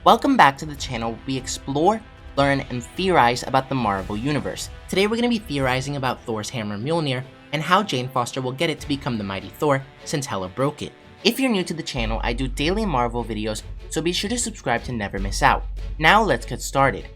Welcome back to the channel where we explore, learn, and theorize about the Marvel Universe. Today we're going to be theorizing about Thor's hammer Mjolnir and how Jane Foster will get it to become the Mighty Thor since Hela broke it. If you're new to the channel, I do daily Marvel videos, so be sure to subscribe to never miss out. Now let's get started.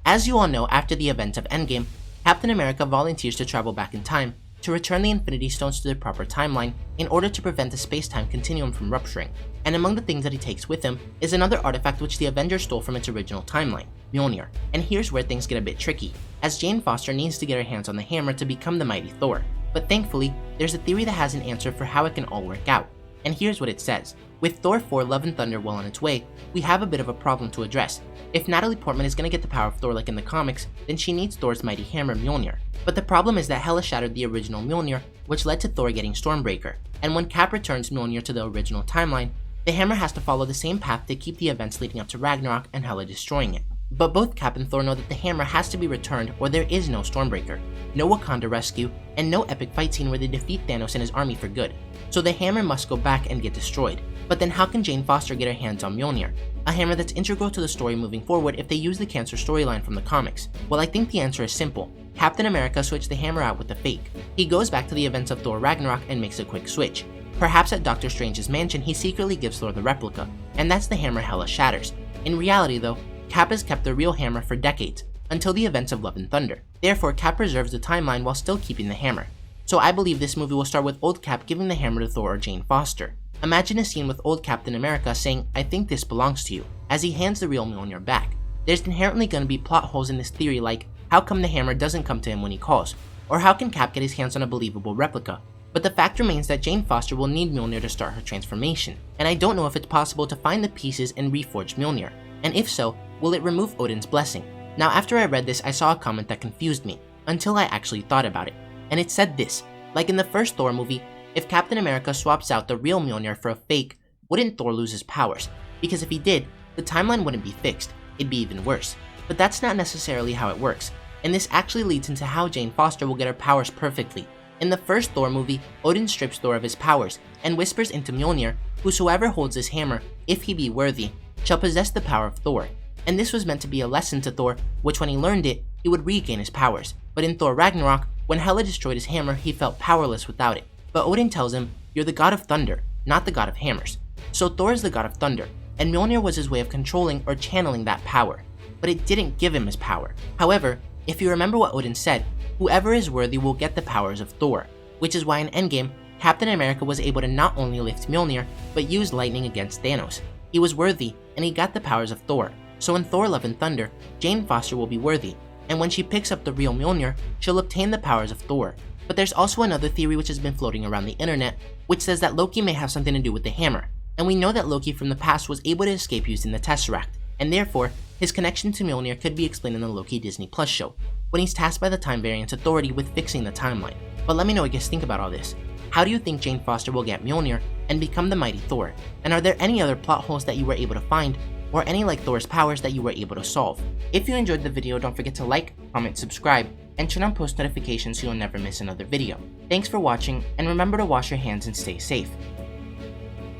As you all know, after the events of Endgame, Captain America volunteers to travel back in time to return the Infinity Stones to their proper timeline in order to prevent the space-time continuum from rupturing. And among the things that he takes with him is another artifact which the Avengers stole from its original timeline, Mjolnir. And here's where things get a bit tricky, as Jane Foster needs to get her hands on the hammer to become the Mighty Thor. But thankfully, there's a theory that has an answer for how it can all work out. And here's what it says. With Thor Love and Thunder well on its way, we have a bit of a problem to address. If Natalie Portman is going to get the power of Thor like in the comics, then she needs Thor's mighty hammer Mjolnir. But the problem is that Hela shattered the original Mjolnir, which led to Thor getting Stormbreaker. And when Cap returns Mjolnir to the original timeline, the hammer has to follow the same path to keep the events leading up to Ragnarok and Hela destroying it. But both Cap and Thor know that the hammer has to be returned or there is no Stormbreaker, no Wakanda rescue, and no epic fight scene where they defeat Thanos and his army for good. So the hammer must go back and get destroyed. But then how can Jane Foster get her hands on Mjolnir, a hammer that's integral to the story moving forward if they use the Cancer storyline from the comics? Well, I think the answer is simple. Captain America switched the hammer out with a fake. He goes back to the events of Thor Ragnarok and makes a quick switch. Perhaps at Doctor Strange's mansion he secretly gives Thor the replica, and that's the hammer Hela shatters. In reality though, Cap has kept the real hammer for decades, until the events of Love and Thunder. Therefore, Cap preserves the timeline while still keeping the hammer. So I believe this movie will start with old Cap giving the hammer to Thor or Jane Foster. Imagine a scene with old Captain America saying, "I think this belongs to you," as he hands the real Mjolnir back. There's inherently going to be plot holes in this theory, like how come the hammer doesn't come to him when he calls, or how can Cap get his hands on a believable replica? But the fact remains that Jane Foster will need Mjolnir to start her transformation, and I don't know if it's possible to find the pieces and reforge Mjolnir, and if so, will it remove Odin's blessing? Now after I read this, I saw a comment that confused me, until I actually thought about it, and it said this: like in the first Thor movie, if Captain America swaps out the real Mjolnir for a fake, wouldn't Thor lose his powers? Because if he did, the timeline wouldn't be fixed, it'd be even worse. But that's not necessarily how it works, and this actually leads into how Jane Foster will get her powers perfectly. In the first Thor movie, Odin strips Thor of his powers, and whispers into Mjolnir, "Whosoever holds this hammer, if he be worthy, shall possess the power of Thor." And this was meant to be a lesson to Thor, which when he learned it, he would regain his powers. But in Thor Ragnarok, when Hela destroyed his hammer, he felt powerless without it. But Odin tells him, "You're the god of thunder, not the god of hammers." So Thor is the god of thunder, and Mjolnir was his way of controlling or channeling that power. But it didn't give him his power. However, if you remember what Odin said, whoever is worthy will get the powers of Thor, which is why in Endgame, Captain America was able to not only lift Mjolnir, but use lightning against Thanos. He was worthy, and he got the powers of Thor. So in Thor Love and Thunder, Jane Foster will be worthy, and when she picks up the real Mjolnir, she'll obtain the powers of Thor. But there's also another theory which has been floating around the internet, which says that Loki may have something to do with the hammer. And we know that Loki from the past was able to escape using the Tesseract, and therefore, his connection to Mjolnir could be explained in the Loki Disney Plus show, when he's tasked by the Time Variance Authority with fixing the timeline. But let me know what you guys think about all this. How do you think Jane Foster will get Mjolnir and become the Mighty Thor? And are there any other plot holes that you were able to find, or any like Thor's powers that you were able to solve? If you enjoyed the video, don't forget to like, comment, subscribe, and turn on post notifications so you'll never miss another video. Thanks for watching, and remember to wash your hands and stay safe.